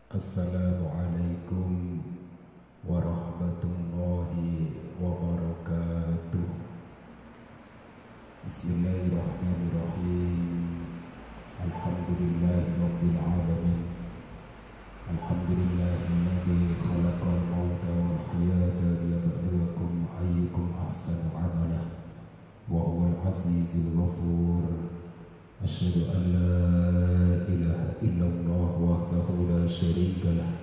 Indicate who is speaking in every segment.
Speaker 1: Assalamualaikum warahmatullahi wabarakatuh. Bismillahirrahmanirrahim. Alhamdulillahi rabbil alamin. Alhamdulillahilladzi khalaqal mauta wal hayata liyabluwakum ayyukum ahsanu amala wa huwal azizul ghafur. Asyhadu an la ilaha illallah wahdahu la syarika lah,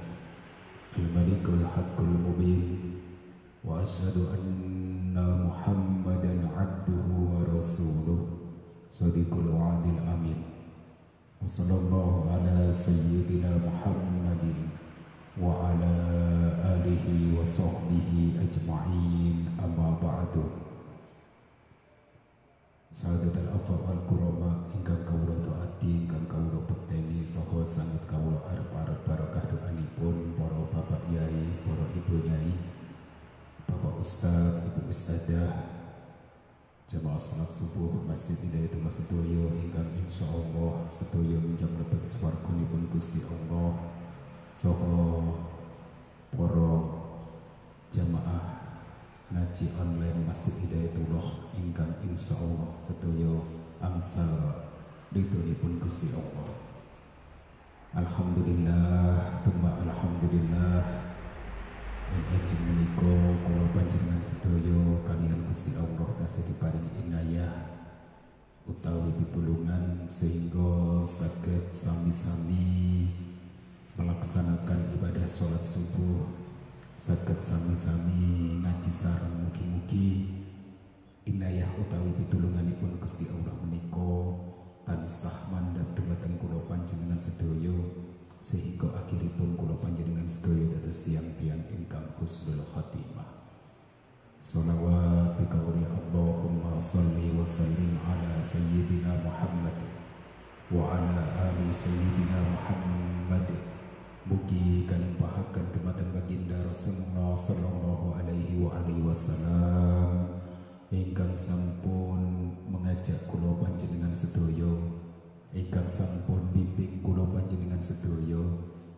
Speaker 1: al-malikul haqqul mubin, wa asyhadu anna Muhammadan abduhu wa rasuluh, shadiqul wa'dil amin. Wa sallallahu ala sayyidina Muhammadin wa ala alihi wa sahbihi ajma'in, amma ba'du. Sahadat al-afal kurama ingkang kawula taati, ingkang kawula pekteni saha sanget kawula arep-arep barokah doanipun para bapak yai, para ibu yai, bapak ustaz, ibu ustazah, jamaah salat subuh Masjid Hidayatullah sedaya ingkang insyaallah sedaya minjang lebet swarganipun Gusti Allah, saha para jamaah ngaji online Masjid Hidayatullah ingkang insyaallah sedaya angsal ridhonipun Gusti Allah. Alhamdulillah, tsumma alhamdulillah. Enjing menika kula panjenengan sedaya kaliyan Gusti Allah tasih diparingi inayah utawi pitulungan sehingga saged sami-sami melaksanakan ibadah salat subuh, saged sami-sami ngaji sareng. Mugi-mugi inayah utawi pitulunganipun Gusti Allah menika tansah mandhap dhumateng kula panjenengan sedaya sehingga akhiripun kula panjenengan sedaya dados tiyang-tiyang ingkang husnul khotimah. Shalawat bi qauli Allahumma shalli wa sallim ala sayyidina Muhammad wa ala ali sayyidina Muhammad. Mugi kalimpahaken dumateng baginda Rasulullah sallallahu alaihi wasallam ingkang sampun mengajak kula panjenengan sedaya, ingkang sampun bimbing kula panjenengan sedaya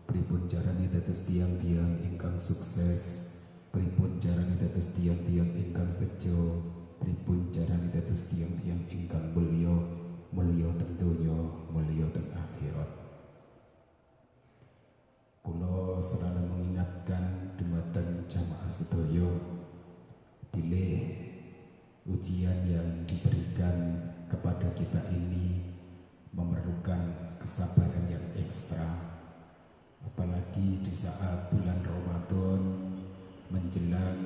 Speaker 1: pripun carane dados tiyang-tiyang ingkang sukses, pripun carane dados tiyang-tiyang ingkang bejo, pripun carane dados tiyang-tiyang ingkang mulya, mulya teng donya, mulya teng akhirat. Kula selalu mengingatkan dumateng jamaah sedaya, bilih ujian yang diberikan kepada kita ini memerlukan kesabaran yang ekstra, apalagi di saat bulan Ramadan menjelang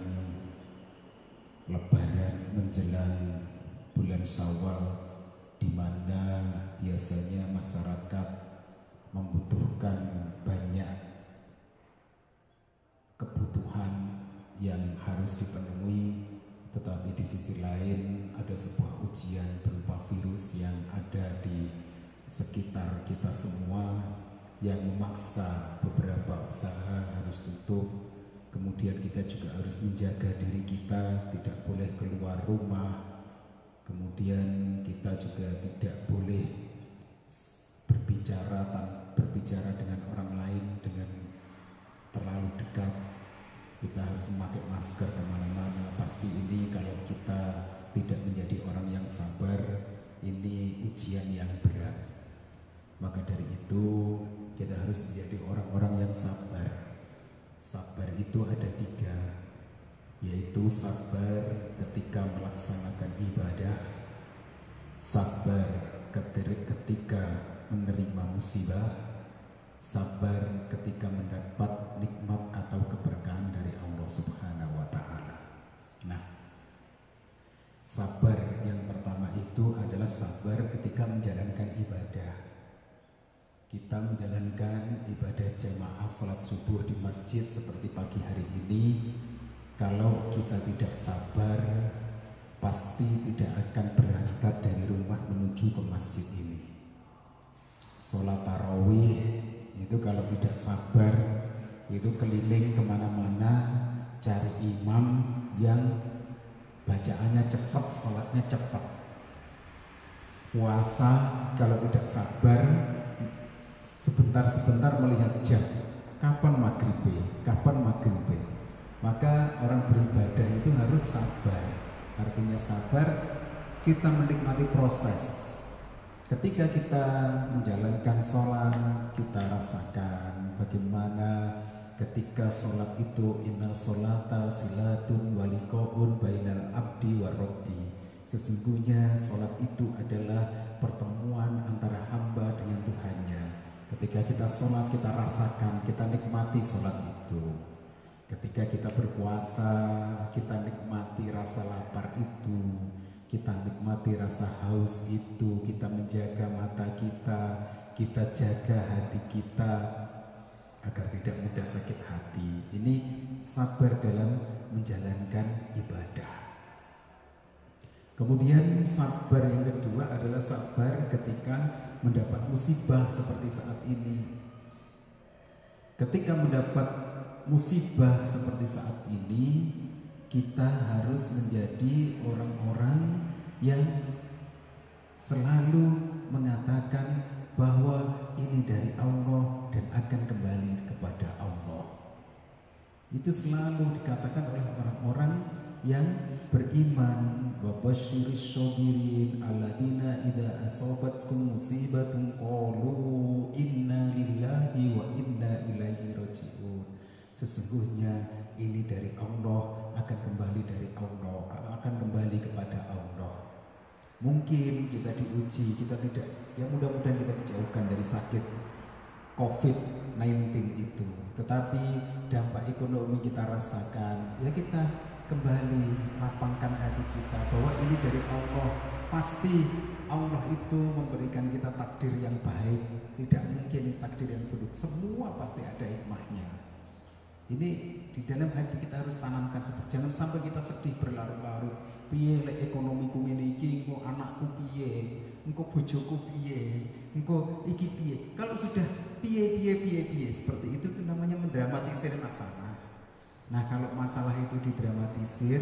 Speaker 1: Lebaran, menjelang bulan Syawal, di mana biasanya masyarakat membutuhkan banyak kebutuhan yang harus dipenuhi, tetapi di sisi lain ada sebuah ujian berupa virus yang ada di sekitar kita semua yang memaksa beberapa usaha harus tutup. Kemudian kita juga harus menjaga diri kita, tidak boleh keluar rumah. Kemudian kita juga tidak boleh berbicara dengan orang lain dengan terlalu dekat. Kita harus memakai masker kemana-mana. Pasti ini kalau kita tidak menjadi orang yang sabar, ini ujian yang berat. Maka dari itu kita harus menjadi orang-orang yang sabar. Sabar itu ada 3, yaitu sabar ketika melaksanakan ibadah, sabar ketika menerima musibah, sabar ketika mendapat nikmat atau keberkahan dari Allah Subhanahu wa Ta'ala. Nah, sabar yang pertama itu adalah sabar ketika menjalankan ibadah. Kita menjalankan ibadah jamaah sholat subuh di masjid seperti pagi hari ini. Kalau kita tidak sabar, pasti tidak akan berangkat dari rumah menuju ke masjid ini. Sholat tarawih itu kalau tidak sabar, itu keliling kemana-mana cari imam yang bacaannya cepat, sholatnya cepat. Puasa kalau tidak sabar, sebentar-sebentar melihat jam, kapan maghrib. Maka orang beribadah itu harus sabar. Artinya sabar, kita menikmati proses. Ketika kita menjalankan sholat, kita rasakan bagaimana ketika sholat itu inna sholata silatun walikoun bainal abdi wa rabbi. Sesungguhnya sholat itu adalah pertemuan antara hamba dengan Tuhannya. Ketika kita sholat, kita rasakan, kita nikmati sholat itu. Ketika kita berpuasa, kita nikmati rasa lapar itu, kita nikmati rasa haus itu, kita menjaga mata kita jaga hati kita agar tidak mudah sakit hati. Ini sabar dalam menjalankan ibadah. Kemudian sabar yang kedua adalah sabar ketika mendapat musibah seperti saat ini. Ketika mendapat musibah seperti saat ini, kita harus menjadi orang-orang yang selalu mengatakan bahwa ini dari Allah dan akan kembali kepada Allah. Itu selalu dikatakan oleh orang-orang yang beriman. Wa basyiris sabirin alladzina idza asabatkum musibatun qalu inna lillahi wa inna ilaihi raji'un. Sesungguhnya ini dari Allah, akan kembali dari Allah, akan kembali kepada Allah. Mungkin kita diuji, kita tidak, ya mudah-mudahan kita dijauhkan dari sakit COVID-19 itu. Tetapi dampak ekonomi kita rasakan, ya kita kembali lapangkan hati kita bahwa ini dari Allah. Pasti Allah itu memberikan kita takdir yang baik. Tidak mungkin takdir yang buruk. Semua pasti ada hikmahnya. Ini di dalam hati kita harus tanamkan. Jangan sampai kita sedih berlarut-larut. Piye lek ekonomiku ngene iki, engko anakku piye, engko bojoku piye, engko iki piye. Kalau sudah piye seperti itu namanya mendramatisir masalah. Nah, kalau masalah itu didramatisir,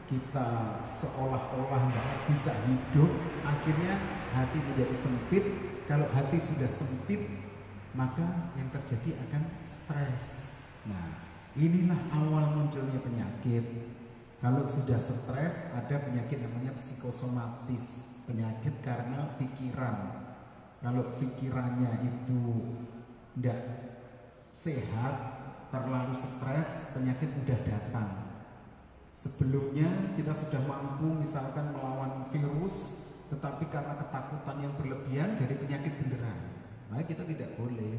Speaker 1: kita seolah-olah nggak bisa hidup, akhirnya hati menjadi sempit. Kalau hati sudah sempit, maka yang terjadi akan stres. Nah, inilah awal munculnya penyakit. Kalau sudah stres, ada penyakit namanya psikosomatis, penyakit karena pikiran. Kalau pikirannya itu tidak sehat, terlalu stres, penyakit mudah datang. Sebelumnya kita sudah mampu misalkan melawan virus, tetapi karena ketakutan yang berlebihan jadi penyakit beneran. Maka kita tidak boleh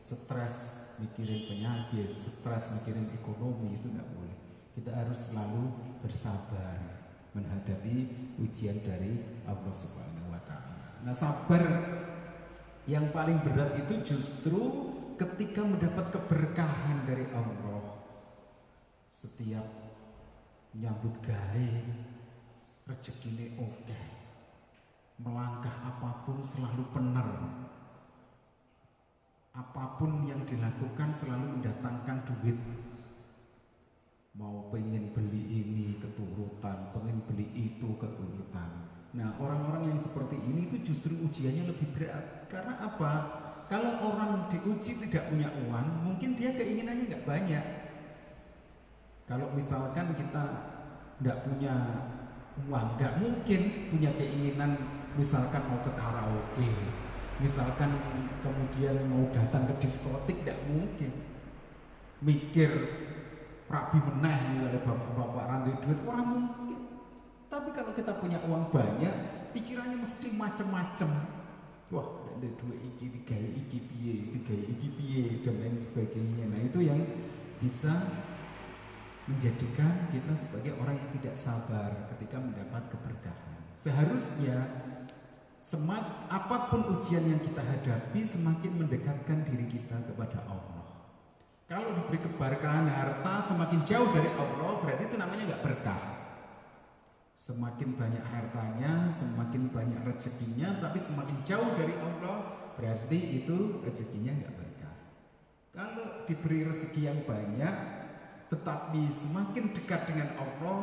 Speaker 1: stres mikirin penyakit, stres mikirin ekonomi, itu tidak boleh. Kita harus selalu bersabar menghadapi ujian dari Allah Subhanahu wa Ta'ala. Nah, sabar yang paling berat itu justru ketika mendapat keberkahan dari Allah. Setiap nyambut gawe rezekine oke. Melangkah apapun selalu benar. Apapun yang dilakukan selalu mendatangkan duit. Mau pengen beli ini keturutan, pengen beli itu keturutan. Nah, orang-orang yang seperti ini itu justru ujiannya lebih berat. Karena apa? Kalau orang diuji tidak punya uang, mungkin dia keinginannya nggak banyak. Kalau misalkan kita nggak punya uang, nggak mungkin punya keinginan misalkan mau ke karaoke, misalkan kemudian mau datang ke diskotik, nggak mungkin. Mikir rabi meneh ada bapak-bapak rantai duit, orang mungkin. Tapi kalau kita punya uang banyak, pikirannya mesti macem-macem. Wah, ada dua iki, tiga iki piye, dan lain sebagainya. Nah, itu yang bisa menjadikan kita sebagai orang yang tidak sabar ketika mendapat keberkahan. Seharusnya apapun ujian yang kita hadapi semakin mendekatkan diri kita kepada Allah. Kalau diberi keberkahan harta semakin jauh dari Allah, berarti itu namanya nggak berkah. Semakin banyak hartanya, semakin banyak rezekinya, tapi semakin jauh dari Allah, berarti itu rezekinya nggak berkah. Kalau diberi rezeki yang banyak, tetapi semakin dekat dengan Allah,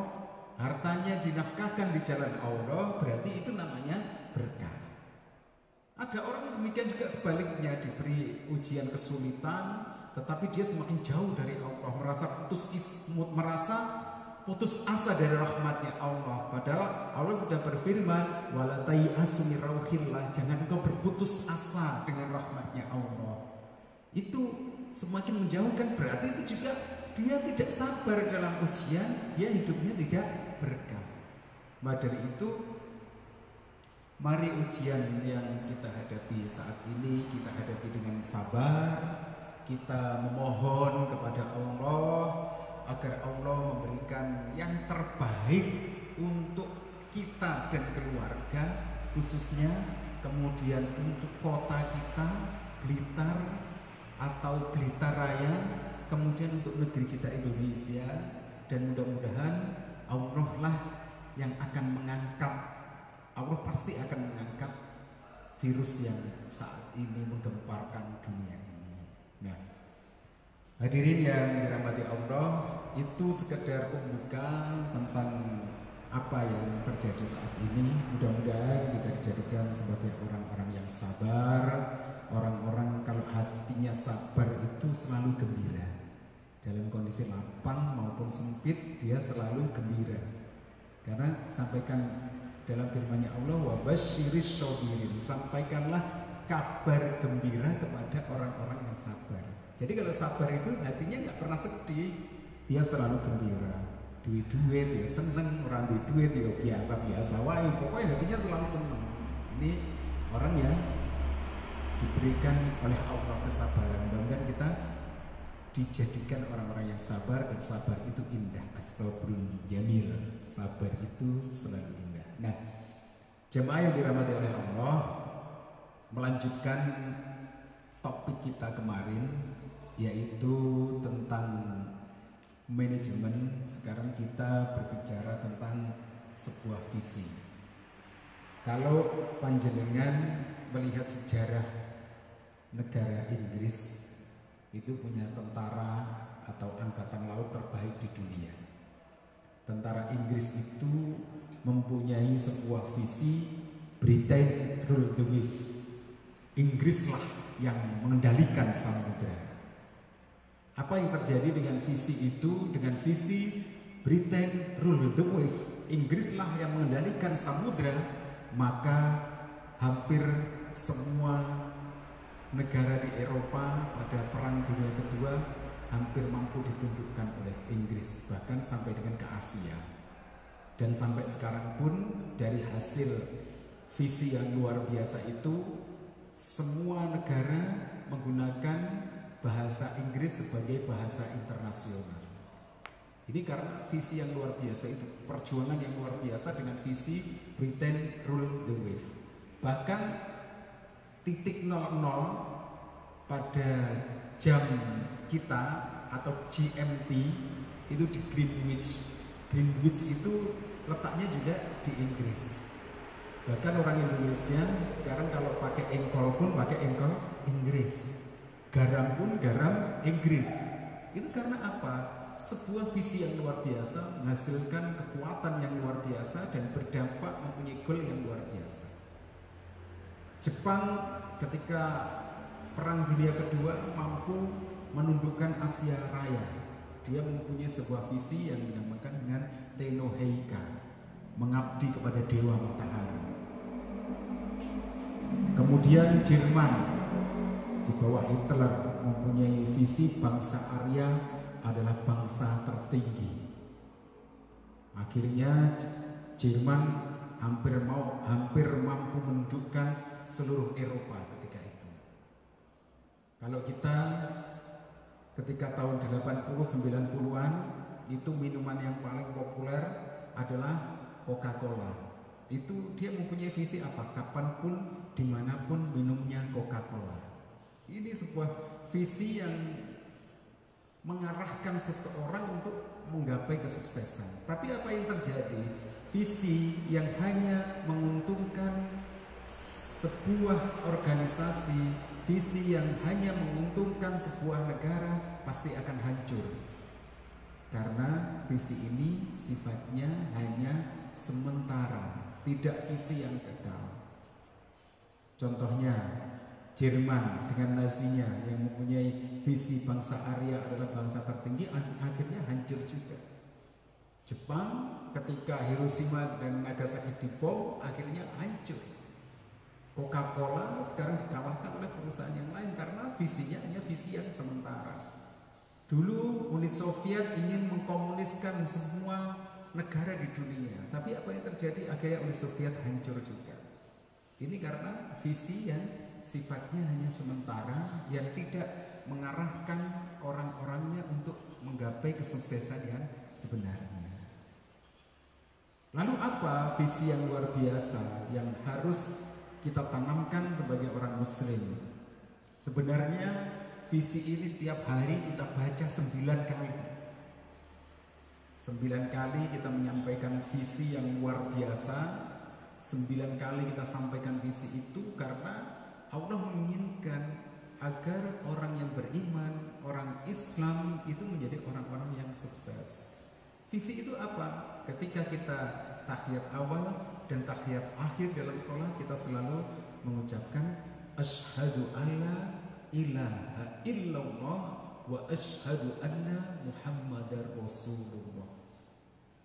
Speaker 1: hartanya dinafkahkan di jalan Allah, berarti itu namanya berkah. Ada orang demikian juga sebaliknya, diberi ujian kesulitan, tetapi dia semakin jauh dari Allah, merasa putus asa dari rahmatnya Allah. Padahal Allah sudah berfirman, wala tayasu min rauhillah, jangan engkau berputus asa dengan rahmatnya Allah. Itu semakin menjauhkan, berarti itu juga dia tidak sabar dalam ujian, dia hidupnya tidak berkah. Maka dari itu, mari ujian yang kita hadapi saat ini kita hadapi dengan sabar. Kita memohon kepada Allah agar Allah memberikan yang terbaik untuk kita dan keluarga khususnya, kemudian untuk kota kita Blitar atau Blitar Raya, kemudian untuk negeri kita Indonesia, dan mudah-mudahan Allah lah yang akan mengangkat, Allah pasti akan mengangkat virus yang saat ini menggemparkan dunia ini. Nah, hadirin yang dirahmati Allah, itu sekedar pembuka tentang apa yang terjadi saat ini. Mudah-mudahan kita dijadikan sebagai orang-orang yang sabar, orang-orang kalau hatinya sabar itu selalu gembira. Dalam kondisi lapang maupun sempit dia selalu gembira. Karena sampaikan dalam firman-Nya Allah, wa basyiris sabirin, sampaikanlah kabar gembira kepada orang-orang yang sabar. Jadi kalau sabar itu hatinya nggak pernah sedih, dia selalu gembira. Duit-duit ya seneng, orang duit ya biasa-biasa, wah pokoknya hatinya selalu seneng. Ini orang yang diberikan oleh Allah kesabaran. Mudah-mudahan kita dijadikan orang-orang yang sabar, dan sabar itu indah. As-sabrun jamil, sabar itu selalu indah. Nah, jemaah yang dirahmati oleh Allah, melanjutkan topik kita kemarin, yaitu tentang manajemen. Sekarang kita berbicara tentang sebuah visi. Kalau panjenengan melihat sejarah negara Inggris, itu punya tentara atau angkatan laut terbaik di dunia. Tentara Inggris itu mempunyai sebuah visi, Britain rule the wave. Inggrislah yang mengendalikan samudera. Apa yang terjadi dengan visi itu? Dengan visi Britain rule the wave, Inggrislah yang mengendalikan samudera, maka hampir semua negara di Eropa pada Perang Dunia Kedua hampir mampu ditundukkan oleh Inggris, bahkan sampai dengan ke Asia. Dan sampai sekarang pun dari hasil visi yang luar biasa itu, semua negara menggunakan bahasa Inggris sebagai bahasa internasional. Ini karena visi yang luar biasa itu, perjuangan yang luar biasa dengan visi Britain rule the wave. Bahkan titik 00 pada jam kita atau GMT itu di Greenwich. Greenwich itu letaknya juga di Inggris. Bahkan orang Indonesia sekarang kalau pakai engkol pun pakai engkol Inggris, garam pun garam Inggris. Itu karena apa? Sebuah visi yang luar biasa menghasilkan kekuatan yang luar biasa dan berdampak mempunyai goal yang luar biasa. Jepang ketika Perang Dunia Kedua mampu menundukkan Asia Raya. Dia mempunyai sebuah visi yang dinamakan dengan Tenno Heika, mengabdi kepada Dewa Matahari. Kemudian Jerman di bawah Hitler mempunyai visi bangsa Arya adalah bangsa tertinggi. Akhirnya Jerman hampir mampu menundukkan seluruh Eropa ketika itu. Kalau kita ketika tahun 80-90-an itu minuman yang paling populer adalah Coca-Cola. Itu dia mempunyai visi apa? Kapanpun, dimanapun minumnya Coca-Cola. Ini sebuah visi yang mengarahkan seseorang untuk menggapai kesuksesan. Tapi apa yang terjadi? Visi yang hanya menguntungkan sebuah organisasi, visi yang hanya menguntungkan sebuah negara pasti akan hancur. Karena visi ini sifatnya hanya sementara, tidak visi yang kekal. Contohnya Jerman dengan Nazinya yang mempunyai visi bangsa Arya adalah bangsa tertinggi, akhirnya hancur juga. Jepang ketika Hiroshima dan Nagasaki dibom akhirnya hancur. Coca-Cola sekarang dikalahkan oleh perusahaan yang lain karena visinya hanya visi yang sementara. Dulu Uni Soviet ingin mengkomuniskan semua negara di dunia, tapi apa yang terjadi? Akhirnya Uni Soviet hancur juga. Ini karena visi yang sifatnya hanya sementara, yang tidak mengarahkan orang-orangnya untuk menggapai kesuksesan yang sebenarnya. Lalu apa visi yang luar biasa yang harus kita tanamkan sebagai orang muslim? Sebenarnya visi ini setiap hari kita baca 9 kali. 9 kali kita menyampaikan visi yang luar biasa. 9 kali kita sampaikan visi itu karena Allah menginginkan agar orang yang beriman, orang Islam itu menjadi orang-orang yang sukses. Visi itu apa? Ketika kita tahiyat awal dan tahiyat akhir dalam sholat, kita selalu mengucapkan asyhadu alla ilaha illallah wa asyhadu anna muhammadar rasulullah.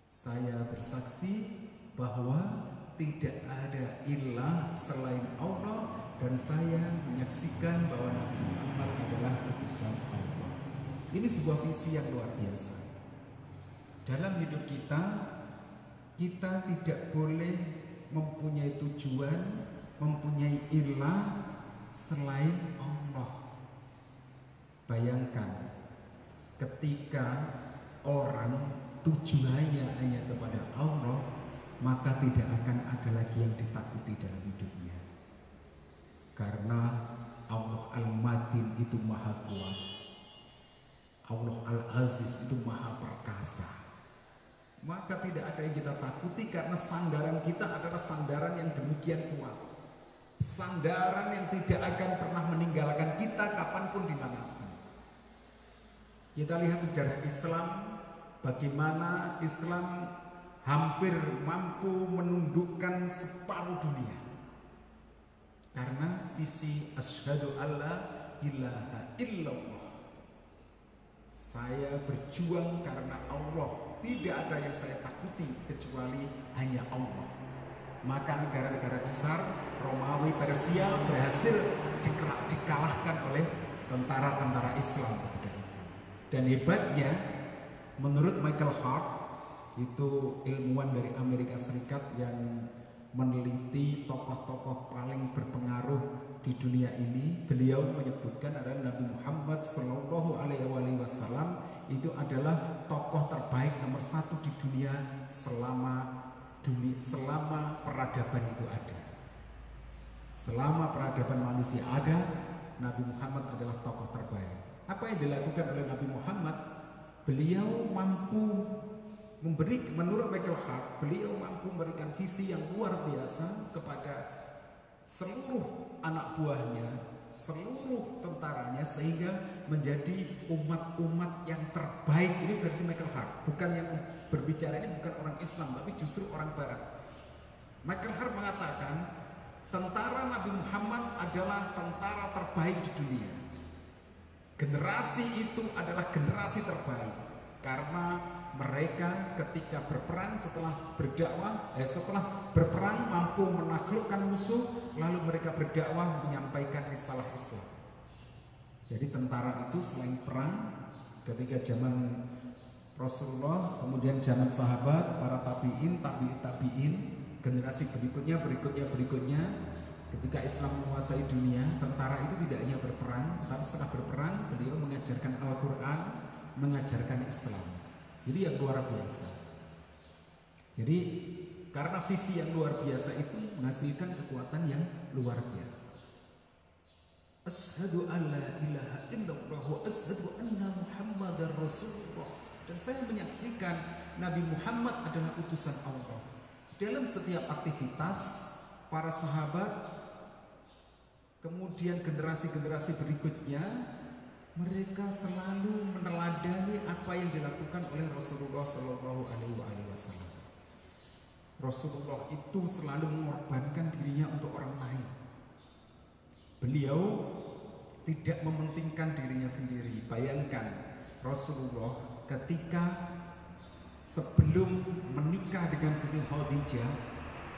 Speaker 1: Saya bersaksi bahwa tidak ada ilah selain Allah, dan saya menyaksikan bahwa Nabi Muhammad adalah utusan Allah. Ini sebuah visi yang luar biasa. Dalam hidup kita tidak boleh mempunyai tujuan, mempunyai ilah selain Allah. Bayangkan ketika orang tujuannya hanya kepada Allah, maka tidak akan ada lagi yang ditakuti dalam hidupnya. Karena Allah Al-Matin itu maha kuat, Allah Al-Aziz itu maha perkasa. Maka tidak ada yang kita takuti karena sandaran kita adalah sandaran yang demikian kuat, sandaran yang tidak akan pernah meninggalkan kita kapanpun dimanapun. Kita lihat sejarah Islam, bagaimana Islam hampir mampu menundukkan separuh dunia karena visi asyhadu alla ilaha illallah. Saya berjuang karena Allah, tidak ada yang saya takuti kecuali hanya Allah. Maka negara-negara besar Romawi, Persia berhasil dikalahkan oleh tentara-tentara Islam ketika itu. Dan hebatnya, menurut Michael Hart, itu ilmuwan dari Amerika Serikat yang meneliti tokoh-tokoh paling berpengaruh di dunia ini, beliau menyebutkan adalah Nabi Muhammad Shallallahu Alaihi Wasallam itu adalah tokoh terbaik nomor 1 di dunia selama peradaban itu ada. Selama peradaban manusia ada, Nabi Muhammad adalah tokoh terbaik. Apa yang dilakukan oleh Nabi Muhammad? Beliau mampu menurut Michael Hart, beliau mampu memberikan visi yang luar biasa kepada seluruh anak buahnya, seluruh tentaranya, sehingga menjadi umat-umat yang terbaik. Ini versi Michael Hart, bukan yang berbicara ini bukan orang Islam, tapi justru orang Barat. Michael Hart mengatakan tentara Nabi Muhammad adalah tentara terbaik di dunia. Generasi itu adalah generasi terbaik karena mereka ketika berperang, setelah berperang mampu menaklukkan musuh, lalu mereka berdakwah menyampaikan risalah Islam. Jadi tentara itu selain perang, ketika zaman Rasulullah, kemudian zaman sahabat, para tabi'in, generasi berikutnya, ketika Islam menguasai dunia, tentara itu tidak hanya berperang, tetapi setelah berperang beliau mengajarkan Al-Quran, mengajarkan Islam. Jadi yang luar biasa. Jadi karena visi yang luar biasa itu menghasilkan kekuatan yang luar biasa. Asyhadu alla ilaha illallah wa asyhadu anna muhammadar rasulullah. Dan saya menyaksikan Nabi Muhammad adalah utusan Allah. Dalam setiap aktivitas para sahabat, kemudian generasi-generasi berikutnya, mereka selalu meneladani apa yang dilakukan oleh Rasulullah Shallallahu Alaihi Wasallam. Rasulullah itu selalu mengorbankan dirinya untuk orang lain. Beliau tidak mementingkan dirinya sendiri. Bayangkan Rasulullah ketika sebelum menikah dengan Siti Khadijah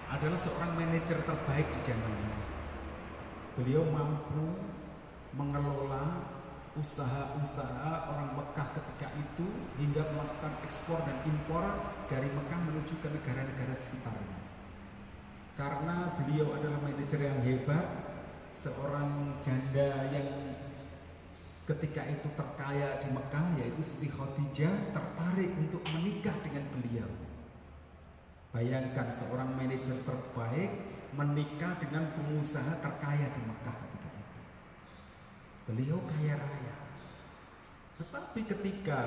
Speaker 1: adalah seorang manajer terbaik di zamannya. Beliau mampu mengelola usaha-usaha orang Mekah ketika itu hingga melakukan ekspor dan impor dari Mekah menuju ke negara-negara sekitarnya. Karena beliau adalah manajer yang hebat, seorang janda yang ketika itu terkaya di Mekah yaitu Siti Khadijah tertarik untuk menikah dengan beliau. Bayangkan seorang manajer terbaik menikah dengan pengusaha terkaya di Mekah ketika itu. Beliau kaya raya. Tetapi ketika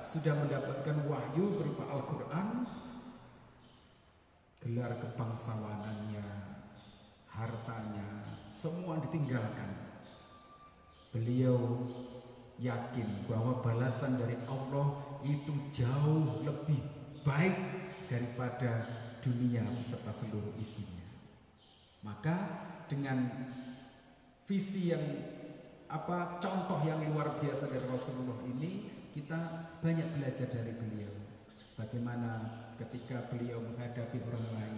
Speaker 1: sudah mendapatkan wahyu berupa Al-Quran, gelar kebangsawanannya, hartanya, semua ditinggalkan. Beliau yakin bahwa balasan dari Allah itu jauh lebih baik daripada dunia beserta seluruh isinya. Maka dengan visi yang contoh yang luar biasa dari Rasulullah ini, kita banyak belajar dari beliau. Bagaimana ketika beliau menghadapi orang lain,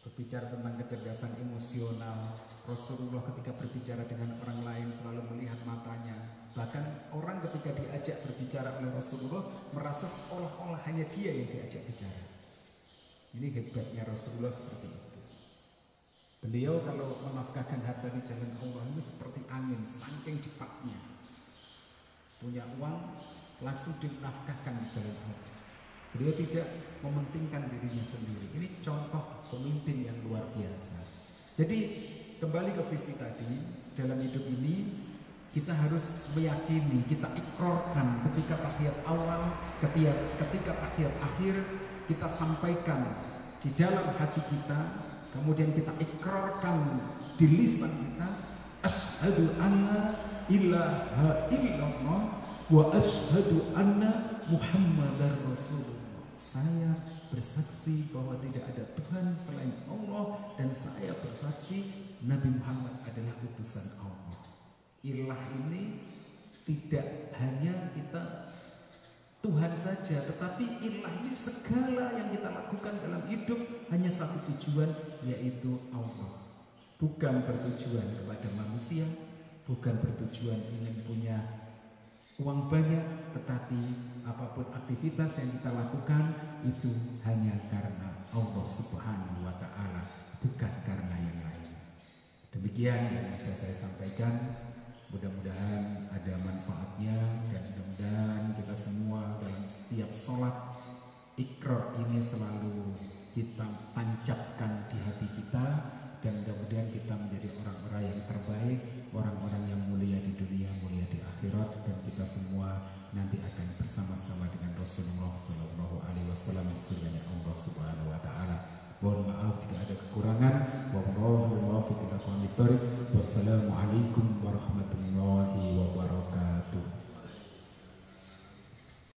Speaker 1: berbicara tentang kecerdasan emosional. Rasulullah ketika berbicara dengan orang lain selalu melihat matanya. Bahkan orang ketika diajak berbicara oleh Rasulullah merasa seolah-olah hanya dia yang diajak bicara. Ini hebatnya Rasulullah seperti itu. Beliau kalau menafkahkan harta di jalan Allah itu seperti angin, saking cepatnya. Punya uang langsung dinafkahkan di jalan Allah. Beliau tidak mementingkan dirinya sendiri. Ini contoh pemimpin yang luar biasa. Jadi kembali ke visi tadi, dalam hidup ini kita harus meyakini, kita ikrarkan ketika tahiyat awal, ketika tahiyat akhir, kita sampaikan di dalam hati kita, kemudian kita ikrarkan di lisan kita, asyhadu anna ilaha illallah wa asyhadu anna muhammadar rasulullah. Saya bersaksi bahwa tidak ada Tuhan selain Allah, dan saya bersaksi Nabi Muhammad adalah utusan Allah. Ilah ini tidak hanya kita Tuhan saja, tetapi ilah ini segala yang kita lakukan dalam hidup hanya satu tujuan, yaitu Allah. Bukan bertujuan kepada manusia, bukan bertujuan ingin punya uang banyak, tetapi apapun aktivitas yang kita lakukan itu hanya karena Allah Subhanahu wa Ta'ala, bukan karena yang lain. Demikian yang bisa saya sampaikan. Mudah-mudahan ada manfaatnya, dan mudah-mudahan kita semua dalam setiap sholat ikrar ini selalu kita tancapkan di hati kita, dan mudah-mudahan kita menjadi orang-orang yang terbaik, orang-orang yang mulia di dunia, mulia di akhirat, dan kita semua nanti akan bersama-sama dengan Rasulullah Sallallahu Alaihi Wasallam di surganya Allah Subhanahu Wa Taala. Mohon maaf jika ada kekurangan. Wassalamualaikum warahmatullahi wabarakatuh.